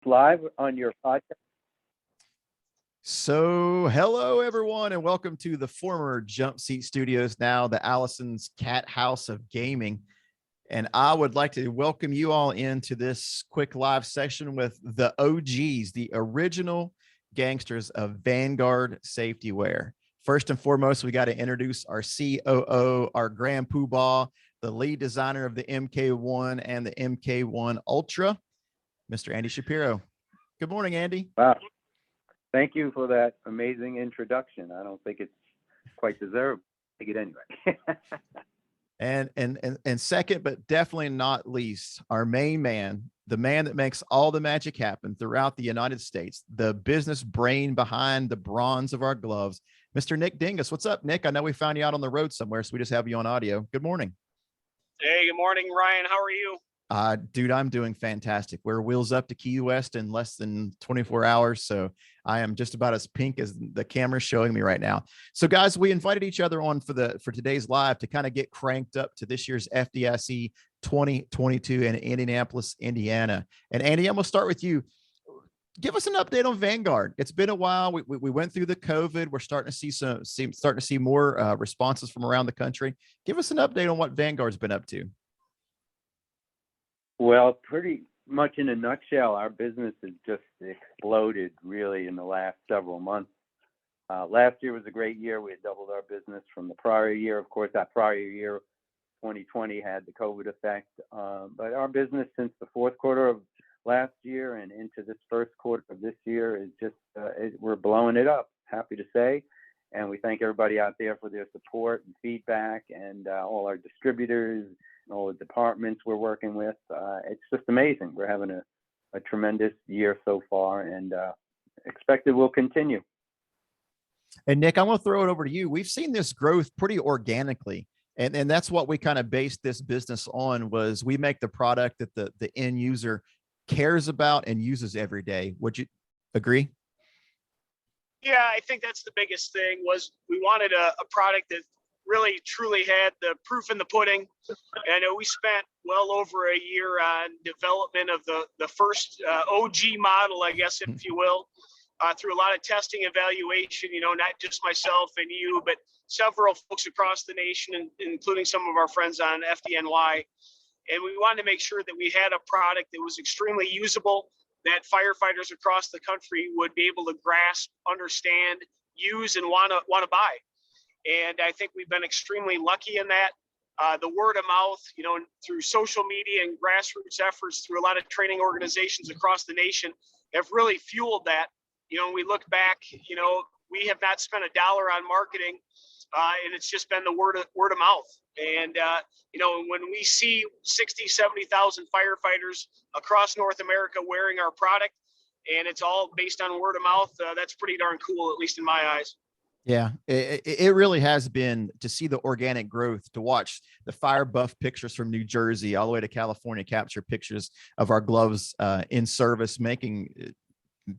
live on your podcast? So hello, everyone, and welcome to the former Jump Seat Studios, now the Allison's Cat House of Gaming. And I would like to welcome you all into this quick live session with the OGs, the original gangsters of Vanguard Safety Wear. First and foremost, we got to introduce our COO, our Grand Poobah, the lead designer of the MK1 and the MK1 Ultra, Mr. Andy Shapiro. Good morning, Andy. Wow. Thank you for that amazing introduction. I don't think it's quite deserved. Take it anyway. And second, but definitely not least, our main man, the man that makes all the magic happen throughout the United States, the business brain behind the bronze of our gloves, Mr. Nick Dingus. What's up, Nick? I know we found you out on the road somewhere, so we just have you on audio. Good morning. Hey, good morning, Ryan. How are you? Dude, I'm doing fantastic. We're wheels up to Key West in less than 24 hours. So I am just about as pink as the camera's showing me right now. So guys, we invited each other on for today's live to kind of get cranked up to this year's FDIC 2022 in Indianapolis, Indiana. And Andy, I'm going to start with you. Give us an update on Vanguard. It's been a while. We went through the COVID. We're starting to see more responses from around the country. Give us an update on what Vanguard's been up to. Well, pretty much in a nutshell, our business has just exploded really in the last several months. Last year was a great year. We had doubled our business from the prior year. Of course, that prior year, 2020, had the COVID effect. But our business since the fourth quarter of last year and into this first quarter of this year is just, we're blowing it up, happy to say. And we thank everybody out there for their support and feedback, and all our distributors, all the departments we're working with. It's just amazing. We're having a tremendous year so far, and expect it will continue. And Nick, I'm going to throw it over to you. We've seen this growth pretty organically, and that's what we kind of based this business on. Was we make the product that the end user cares about and uses every day. Would you agree? Yeah, I think that's the biggest thing. Was we wanted a product that really truly had the proof in the pudding. And I know we spent well over a year on development of the first OG model, I guess, if you will, through a lot of testing, evaluation, not just myself and you, but several folks across the nation, including some of our friends on FDNY. And we wanted to make sure that we had a product that was extremely usable, that firefighters across the country would be able to grasp, understand, use, and want to buy. And I think we've been extremely lucky in that. The word of mouth, through social media and grassroots efforts through a lot of training organizations across the nation have really fueled that. When we look back, we have not spent $1 on marketing, and it's just been the word of mouth. And, when we see 60, 70,000 firefighters across North America wearing our product, and it's all based on word of mouth, that's pretty darn cool, at least in my eyes. Yeah, it really has been to see the organic growth, to watch the fire buff pictures from New Jersey all the way to California capture pictures of our gloves in service,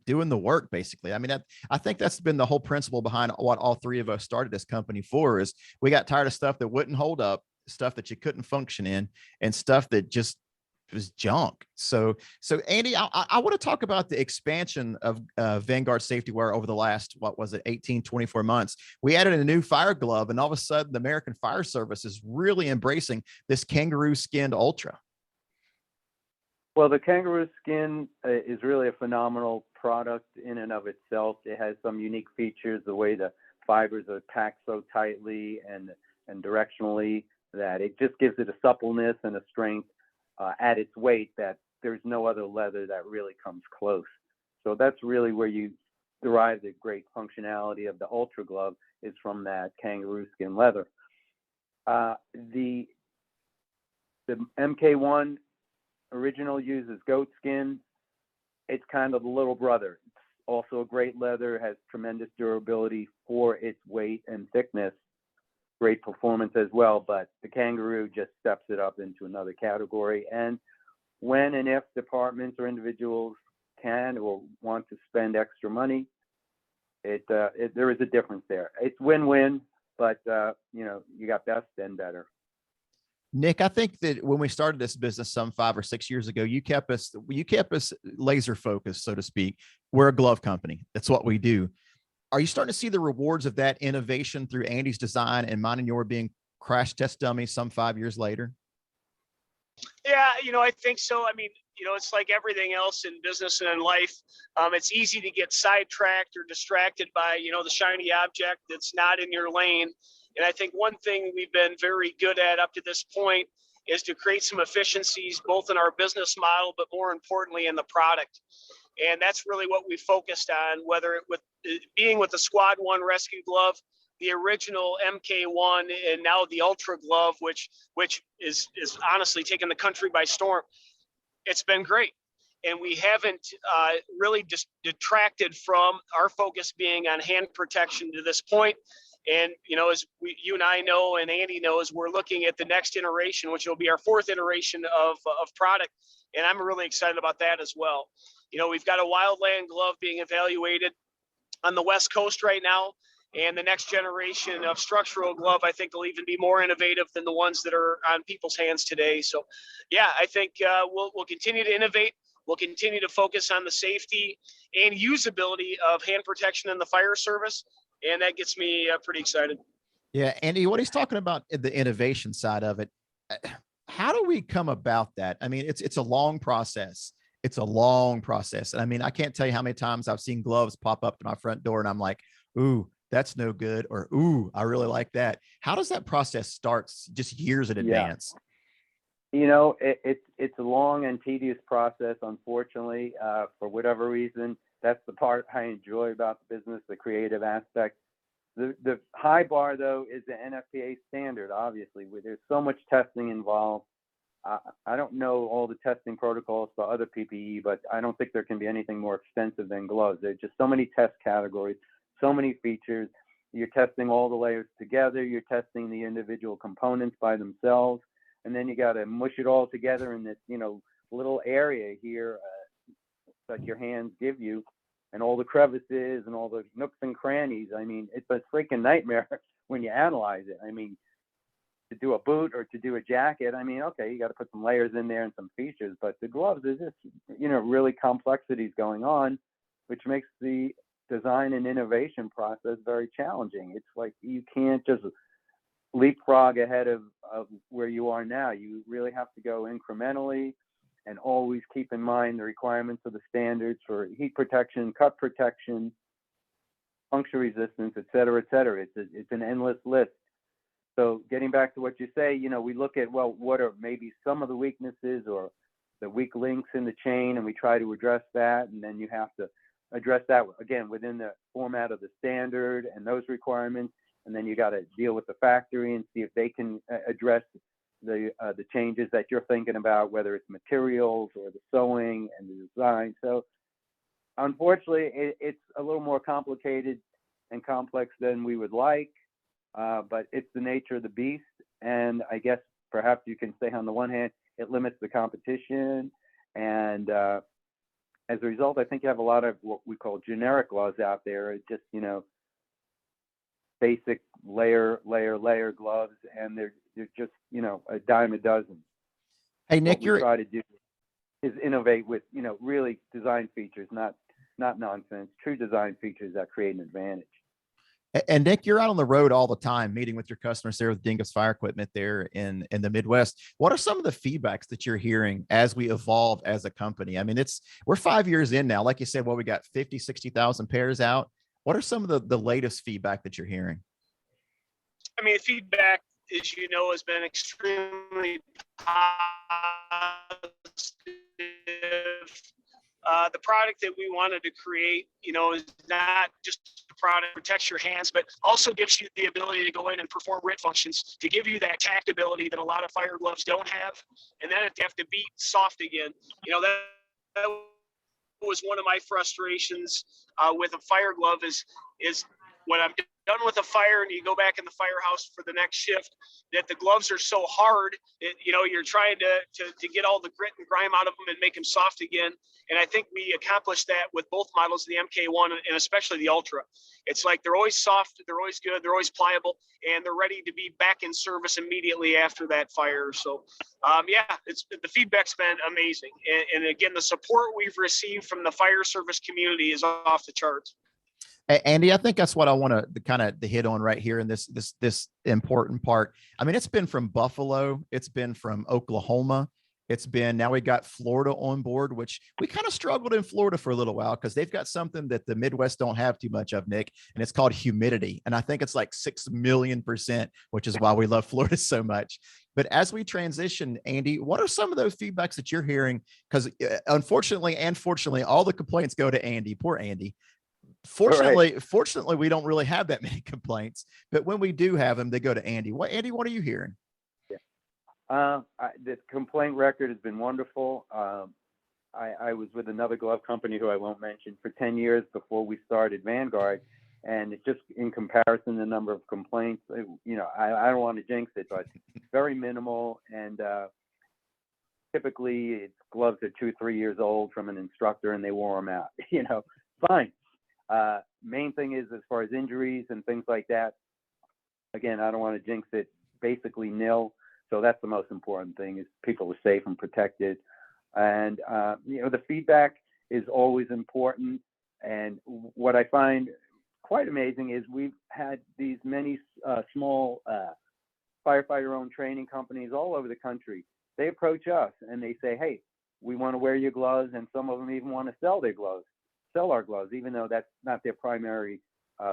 doing the work, basically. I mean, I think that's been the whole principle behind what all three of us started this company for. Is we got tired of stuff that wouldn't hold up, stuff that you couldn't function in, and stuff that just was junk. So Andy, I want to talk about the expansion of Vanguard Safety Wear over the last, 24 months. We added a new fire glove, and all of a sudden the American Fire Service is really embracing this kangaroo skinned Ultra. Well, the kangaroo skin is really a phenomenal product in and of itself. It has some unique features, the way the fibers are packed so tightly and directionally, that it just gives it a suppleness and a strength at its weight that there's no other leather that really comes close. So that's really where you derive the great functionality of the Ultra glove, is from that kangaroo skin leather. The MK1 original uses goat skin. It's kind of the little brother. It's also a great leather, has tremendous durability for its weight and thickness, great performance as well, but the kangaroo just steps it up into another category. And when and if departments or individuals can or want to spend extra money, there is a difference there. It's win-win, but you got best and better. Nick, I think that when we started this business some 5 or 6 years ago, you kept us laser focused, so to speak. We're a glove company. That's what we do. Are you starting to see the rewards of that innovation through Andy's design and mine and your being crash test dummies some 5 years later? Yeah, I think so. I mean, it's like everything else in business and in life. It's easy to get sidetracked or distracted by, the shiny object that's not in your lane. And I think one thing we've been very good at up to this point is to create some efficiencies, both in our business model, but more importantly in the product. And that's really what we focused on, whether it with being with the Squad 1 Rescue Glove, the original MK1, and now the Ultra Glove, which is honestly taking the country by storm. It's been great. And we haven't really just detracted from our focus being on hand protection to this point. And, as you and I know, and Andy knows, we're looking at the next iteration, which will be our fourth iteration of product. And I'm really excited about that as well. We've got a wildland glove being evaluated on the West Coast right now. And the next generation of structural glove, I think, will even be more innovative than the ones that are on people's hands today. So, yeah, I think we'll continue to innovate. We'll continue to focus on the safety and usability of hand protection in the fire service. And that gets me pretty excited. Yeah, Andy, what he's talking about the innovation side of it, how do we come about that? I mean, it's a long process. It's a long process. And I mean, I can't tell you how many times I've seen gloves pop up to my front door and I'm like, ooh, that's no good, or ooh, I really like that. How does that process start just years in advance? It's a long and tedious process, unfortunately, for whatever reason. That's the part I enjoy about the business, the creative aspect. The high bar, though, is the NFPA standard, obviously, where there's so much testing involved. I don't know all the testing protocols for other PPE, but I don't think there can be anything more extensive than gloves. There's just so many test categories, so many features. You're testing all the layers together. You're testing the individual components by themselves. And then you got to mush it all together in this, little area here that your hands give you, and all the crevices and all the nooks and crannies. I mean, it's a freaking nightmare when you analyze it. I mean, to do a boot or to do a jacket, I mean, okay, you got to put some layers in there and some features, but the gloves, there's just, really complexities going on, which makes the design and innovation process very challenging. It's like you can't just leapfrog ahead of where you are now. You really have to go incrementally and always keep in mind the requirements of the standards for heat protection, cut protection, puncture resistance, et cetera, et cetera. It's an endless list. So getting back to what you say, we look at, well, what are maybe some of the weaknesses or the weak links in the chain, and we try to address that. And then you have to address that, again, within the format of the standard and those requirements. And then you got to deal with the factory and see if they can address the changes that you're thinking about, whether it's materials or the sewing and the design. So unfortunately, it's a little more complicated and complex than we would like, but it's the nature of the beast. And I guess perhaps you can say, on the one hand, it limits the competition. And as a result, I think you have a lot of what we call generic gloves out there. It's just, basic layer gloves, and they're just, a dime a dozen. Hey, Nick, what we try to do is innovate with, really design features, not nonsense, true design features that create an advantage. And Nick, you're out on the road all the time, meeting with your customers there with Dingus Fire Equipment there in the Midwest. What are some of the feedbacks that you're hearing as we evolve as a company? I mean, we're 5 years in now. Like you said, we got 50, 60,000 pairs out. What are some of the latest feedback that you're hearing? I mean, the feedback, as you know, has been extremely positive. The product that we wanted to create, is not just a product that protects your hands, but also gives you the ability to go in and perform RIT functions to give you that tactability that a lot of fire gloves don't have. And then have to be soft again. That was one of my frustrations with a fire glove is when I'm done with a fire and you go back in the firehouse for the next shift, that the gloves are so hard that, you're trying to get all the grit and grime out of them and make them soft again. And I think we accomplished that with both models, the MK1 and especially the Ultra. It's like they're always soft, they're always good, they're always pliable, and they're ready to be back in service immediately after that fire. So, the feedback's been amazing. And again, the support we've received from the fire service community is off the charts. Andy, I think that's what I want to kind of hit on right here in this important part. I mean, it's been from Buffalo, it's been from Oklahoma, now we got Florida on board, which we kind of struggled in Florida for a little while because they've got something that the Midwest don't have too much of, Nick, and it's called humidity. And I think it's like 6,000,000%, which is why we love Florida so much. But as we transition, Andy, what are some of those feedbacks that you're hearing? Because unfortunately and fortunately, all the complaints go to Andy. Poor Andy. Fortunately, we don't really have that many complaints, but when we do have them, they go to Andy. Andy, what are you hearing? The complaint record has been wonderful. I was with another glove company who I won't mention for 10 years before we started Vanguard. And it's just in comparison, the number of complaints, I don't want to jinx it, but very minimal. And typically it's gloves are 2-3 years old from an instructor and they wore them out, fine. Main thing is, as far as injuries and things like that, again, I don't want to jinx it, basically nil. So that's the most important thing, is people are safe and protected. And, the feedback is always important. And what I find quite amazing is we've had these many small firefighter-owned training companies all over the country. They approach us and they say, hey, we want to wear your gloves. And some of them even want to sell our gloves, even though that's not their primary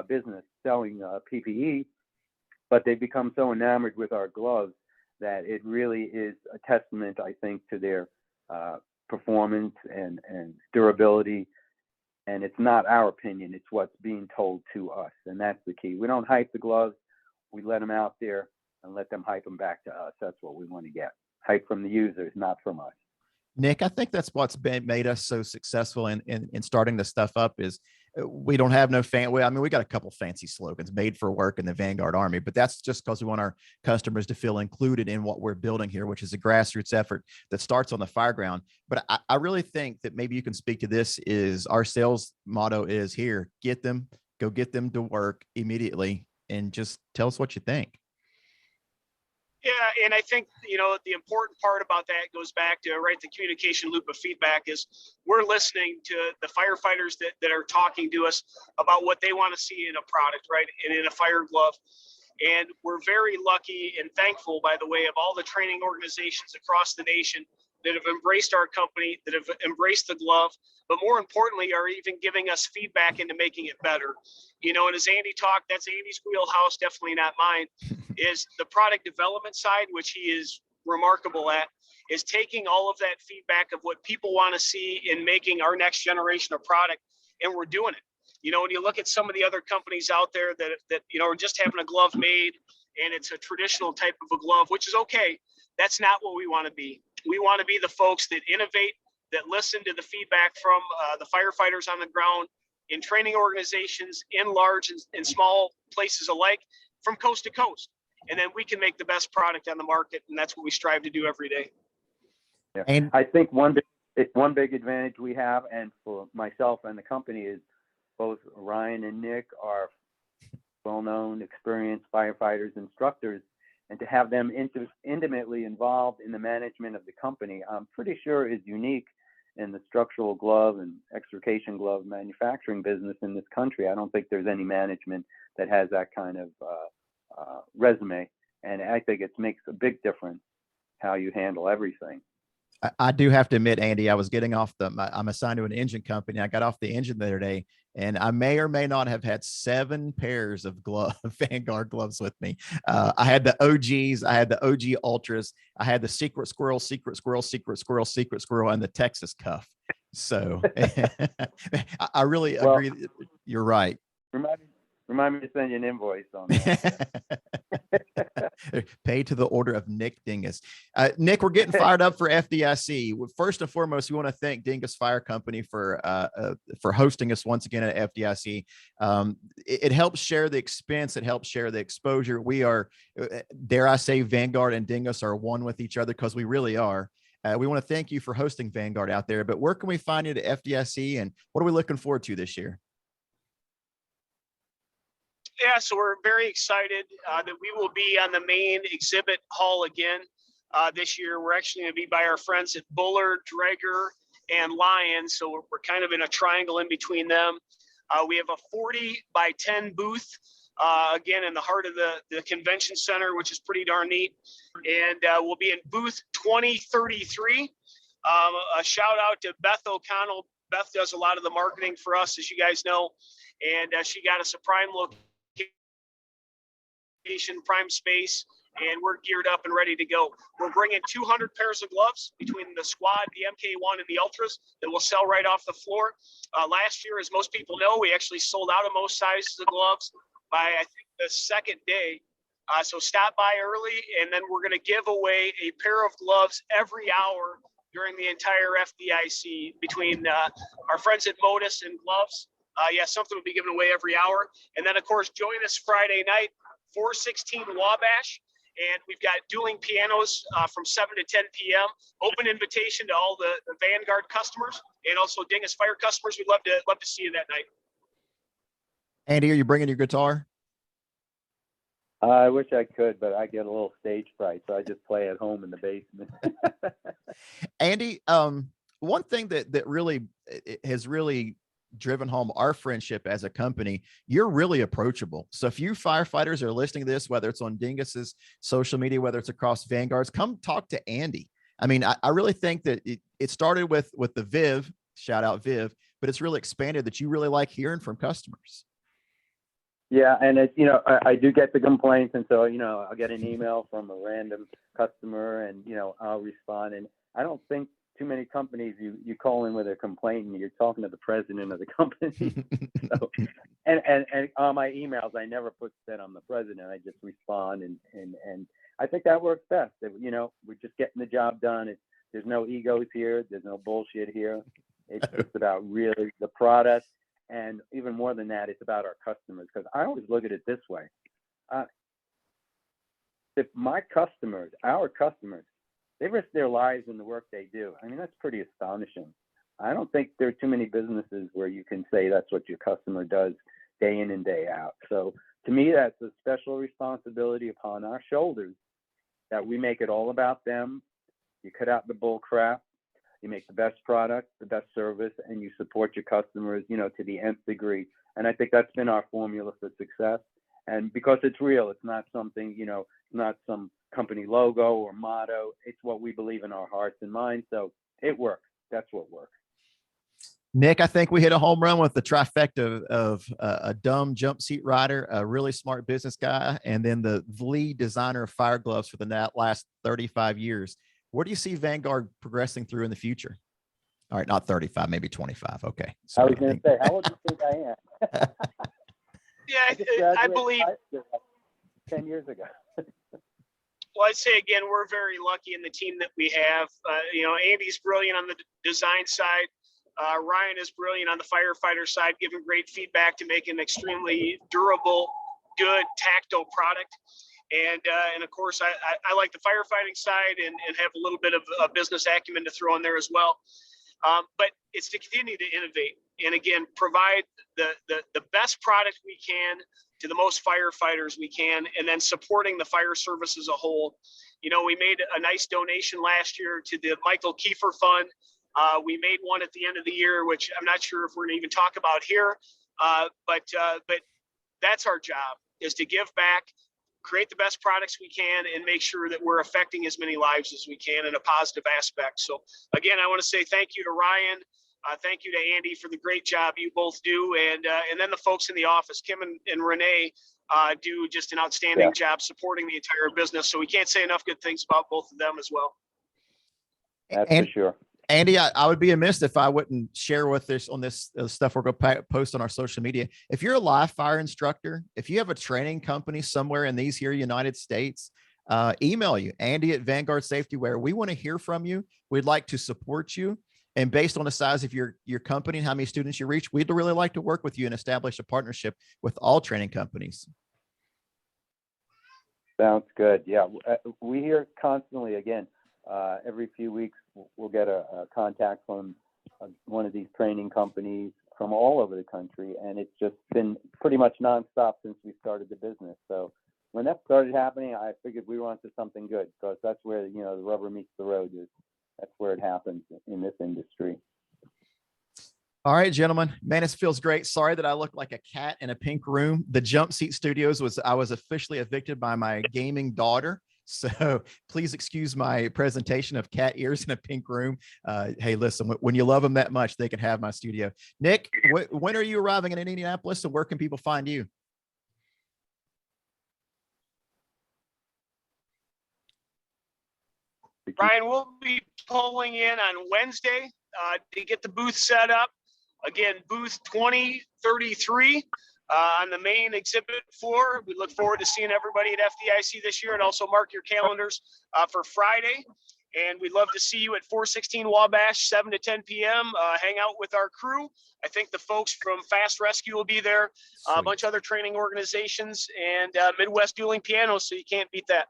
business, selling PPE. But they become so enamored with our gloves that it really is a testament, I think, to their performance and durability. And it's not our opinion, it's what's being told to us. And that's the key. We don't hype the gloves. We let them out there and let them hype them back to us. That's what we want to get. Hype from the users, not from us. Nick, I think that's what's made us so successful in starting this stuff up is we don't have no we got a couple fancy slogans, made for work in the Vanguard Army, but that's just because we want our customers to feel included in what we're building here, which is a grassroots effort that starts on the fireground. But I really think that maybe you can speak to this, is our sales motto is here, go get them to work immediately, and just tell us what you think. Yeah, and I think, the important part about that goes back to, the communication loop of feedback is we're listening to the firefighters that are talking to us about what they want to see in a product, and in a fire glove. And we're very lucky and thankful, by the way, of all the training organizations across the nation that have embraced our company, that have embraced the glove, but more importantly, are even giving us feedback into making it better. And as Andy talked, that's Andy's wheelhouse, definitely not mine, is the product development side, which he is remarkable at, is taking all of that feedback of what people want to see in making our next generation of product, and we're doing it. When you look at some of the other companies out there that are just having a glove made, and it's a traditional type of a glove, which is okay, that's not what we want to be. We want to be the folks that innovate, that listen to the feedback from the firefighters on the ground, in training organizations, in large and small places alike, from coast to coast. And then we can make the best product on the market, and that's what we strive to do every day. Yeah. And I think one big advantage we have, and for myself and the company, is both Ryan and Nick are well-known, experienced firefighters, instructors, and to have them intimately involved in the management of the company, I'm pretty sure is unique in the structural glove and extrication glove manufacturing business in this country. I don't think there's any management that has that kind of resume, and I think it makes a big difference how you handle everything. I do have to admit, Andy, I was getting off I'm assigned to an engine company. I got off the engine the other day, and I may or may not have had 7 pairs of Vanguard gloves with me. I had the OGs, I had the OG Ultras, I had the Secret Squirrel, and the Texas Cuff. So I really agree. You're right. Remind me to send you an invoice on that. Pay to the order of Nick Dingus. Nick, we're getting fired up for FDIC. First and foremost, we want to thank Dingus Fire Company for hosting us once again at FDIC. It helps share the expense. It helps share the exposure. We are, dare I say, Vanguard and Dingus are one with each other, because we really are. We want to thank you for hosting Vanguard out there. But where can we find you at FDIC, and what are we looking forward to this year? Yeah, so we're very excited that we will be on the main exhibit hall again this year. We're actually going to be by our friends at Buller, Draeger, and Lion. So we're kind of in a triangle in between them. We have a 40 by 10 booth, again, in the heart of the convention center, which is pretty darn neat. And we'll be in booth 2033. A shout out to Beth O'Connell. Beth does a lot of the marketing for us, as you guys know. And she got us a prime location, prime space, and we're geared up and ready to go. We're bringing 200 pairs of gloves between the squad, the MK1, and the Ultras that will sell right off the floor. Last year, as most people know, we actually sold out of most sizes of gloves by, I think, the second day. So stop by early, and then we're going to give away a pair of gloves every hour during the entire FDIC between our friends at Modus and Gloves. Something will be given away every hour. And then, of course, join us Friday night, 416 Wabash. And we've got dueling pianos from 7 to 10 p.m. Open invitation to all the Vanguard customers and also Dingus Fire customers. We'd love to see you that night. Andy, are you bringing your guitar? I wish I could, but I get a little stage fright, so I just play at home in the basement. Andy, one thing that really has really driven home our friendship as a company, you're really approachable. So if you firefighters are listening to this, whether it's on Dingus's social media, whether it's across Vanguard's, come talk to Andy. I mean, I really think that it started with the Viv, shout out Viv, but it's really expanded that you really like hearing from customers. Yeah, and it's, I do get the complaints, and so, I'll get an email from a random customer, and, I'll respond. And I don't think too many companies, you call in with a complaint and you're talking to the president of the company. So, and on my emails, I never put that I'm the president. I just respond, and I think that works best. We're just getting the job done. There's no egos here. There's no bullshit here. It's just about really the product. And even more than that, it's about our customers. Because I always look at it this way. If my customers, our customers, they risk their lives in the work they do. I mean, that's pretty astonishing. I don't think there are too many businesses where you can say that's what your customer does day in and day out. So to me, that's a special responsibility upon our shoulders that we make it all about them. You cut out the bull crap. You make the best product, the best service, and you support your customers, to the nth degree. And I think that's been our formula for success. And because it's real, it's not something, not some company logo or motto. It's what we believe in our hearts and minds. So it works. That's what works. Nick, I think we hit a home run with the trifecta of a dumb jump seat rider, a really smart business guy, and then the lead designer of fire gloves for the last 35 years. Where do you see Vanguard progressing through in the future? All right, not 35, maybe 25. Okay. Sorry, I was going to say, how old do you think I am? Yeah, I believe 10 years ago. Well, I'd say again, we're very lucky in the team that we have. Andy's brilliant on the design side. Ryan is brilliant on the firefighter side, giving great feedback to make an extremely durable, good, tactile product. And of course, I like the firefighting side and have a little bit of business acumen to throw in there as well. But it's to continue to innovate and again, provide the best product we can to the most firefighters we can, and then supporting the fire service as a whole. We made a nice donation last year to the Michael Kiefer Fund. We made one at the end of the year, which I'm not sure if we're going to even talk about here, but that's our job, is to give back, create the best products we can, and make sure that we're affecting as many lives as we can in a positive aspect. So again, I want to say thank you to Ryan. Thank you to Andy for the great job you both do. And then the folks in the office, Kim and Renee, do just an outstanding job supporting the entire business. So we can't say enough good things about both of them as well. That's for sure. Andy, I would be amiss if I wouldn't share with this on this stuff we're going to post on our social media. If you're a live fire instructor, if you have a training company somewhere in these here United States, email you, Andy at Vanguard Safety Wear. We want to hear from you. We'd like to support you. And based on the size of your company and how many students you reach, we'd really like to work with you and establish a partnership with all training companies. Sounds good. Yeah, we hear constantly, again, every few weeks, we'll get a contact from one of these training companies from all over the country. And it's just been pretty much nonstop since we started the business. So when that started happening, I figured we were onto something good, because that's where, you know, the rubber meets the road. That's where it happens in this industry. All right, gentlemen, man, this feels great. Sorry that I look like a cat in a pink room. The Jump Seat Studios I was officially evicted by my gaming daughter. So please excuse my presentation of cat ears in a pink room. Hey, listen, when you love them that much, they can have my studio. Nick, when are you arriving in Indianapolis, and where can people find you? Ryan, we'll be pulling in on Wednesday to get the booth set up. Again, booth 2033 on the main exhibit floor. We look forward to seeing everybody at FDIC this year, and also mark your calendars for Friday. And we'd love to see you at 416 Wabash, 7 to 10 p.m. Hang out with our crew. I think the folks from Fast Rescue will be there, a bunch of other training organizations, and Midwest Dueling Piano, so you can't beat that.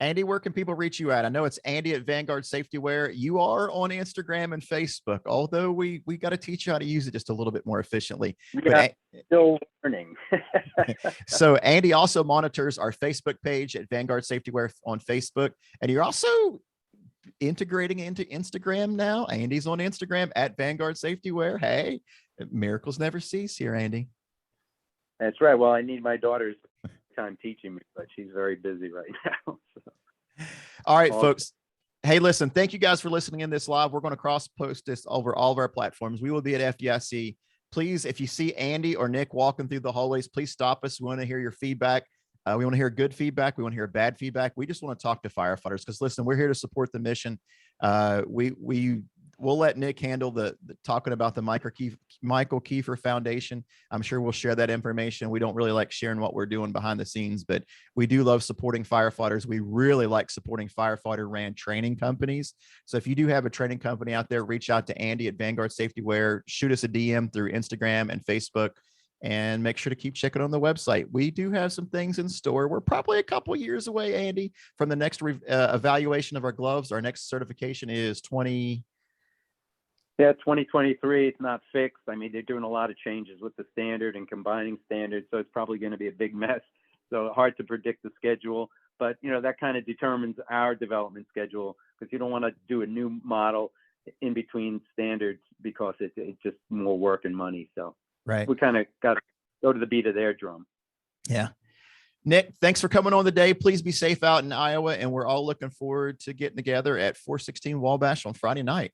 Andy, where can people reach you at? I know it's Andy at Vanguard Safety Wear. You are on Instagram and Facebook, although we got to teach you how to use it just a little bit more efficiently. Yeah, but still learning. So Andy also monitors our Facebook page at Vanguard Safety Wear on Facebook, and you're also integrating into Instagram now. Andy's on Instagram at Vanguard Safety Wear. Hey, miracles never cease here, Andy. That's right. Well, I need my daughter's time teaching me, but she's very busy right now. So. All right, folks. Hey, listen, thank you guys for listening in this live. We're going to cross post this over all of our platforms. We will be at FDIC. Please, if you see Andy or Nick walking through the hallways, please stop us. We want to hear your feedback. We want to hear good feedback. We want to hear bad feedback. We just want to talk to firefighters, because listen, we're here to support the mission. We'll let Nick handle the talking about the Michael Kiefer Foundation. I'm sure we'll share that information. We don't really like sharing what we're doing behind the scenes, but we do love supporting firefighters. We really like supporting firefighter ran training companies. So if you do have a training company out there, reach out to Andy at Vanguard Safety Wear, shoot us a DM through Instagram and Facebook, and make sure to keep checking on the website. We do have some things in store. We're probably a couple years away, Andy, from the next evaluation of our gloves. Our next certification is 2023. It's not fixed. I mean, they're doing a lot of changes with the standard and combining standards, so it's probably going to be a big mess. So hard to predict the schedule, but you know, that kind of determines our development schedule, because you don't want to do a new model in between standards, because it's just more work and money. So right, we kind of got to go to the beat of their drum. Yeah. Nick, thanks for coming on today. Please be safe out in Iowa, and we're all looking forward to getting together at 416 Wabash on Friday night.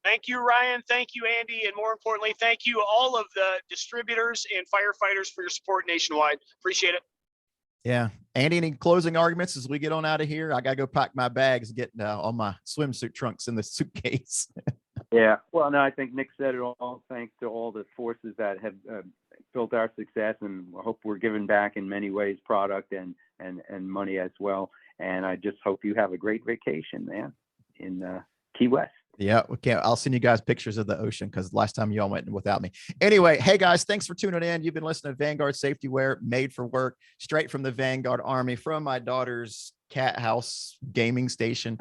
Thank you, Ryan. Thank you, Andy. And more importantly, thank you all of the distributors and firefighters for your support nationwide. Appreciate it. Yeah. Andy, any closing arguments as we get on out of here? I got to go pack my bags, get all my swimsuit trunks in the suitcase. Yeah. Well, no, I think Nick said it all. Thanks to all the forces that have built our success, and I hope we're giving back in many ways, product and money as well. And I just hope you have a great vacation, man, in Key West. Yeah, okay. I'll send you guys pictures of the ocean, because last time you all went without me. Anyway, hey guys, thanks for tuning in. You've been listening to Vanguard Safety Wear, made for work, straight from the Vanguard Army, from my daughter's cat house gaming station.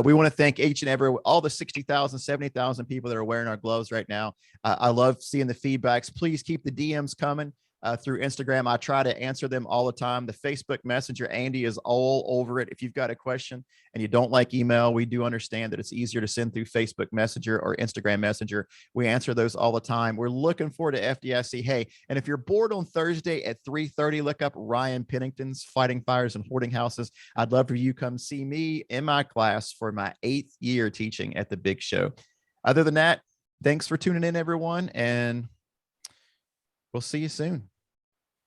We want to thank each and every, all the 60,000, 70,000 people that are wearing our gloves right now. I love seeing the feedbacks. Please keep the DMs coming. Through Instagram. I try to answer them all the time. The Facebook Messenger, Andy is all over it. If you've got a question and you don't like email, we do understand that it's easier to send through Facebook Messenger or Instagram Messenger. We answer those all the time. We're looking forward to FDIC. Hey, and if you're bored on Thursday at 3:30, look up Ryan Pennington's Fighting Fires and Hoarding Houses. I'd love for you to come see me in my class for my 8th year teaching at the big show. Other than that, thanks for tuning in, everyone, and we'll see you soon.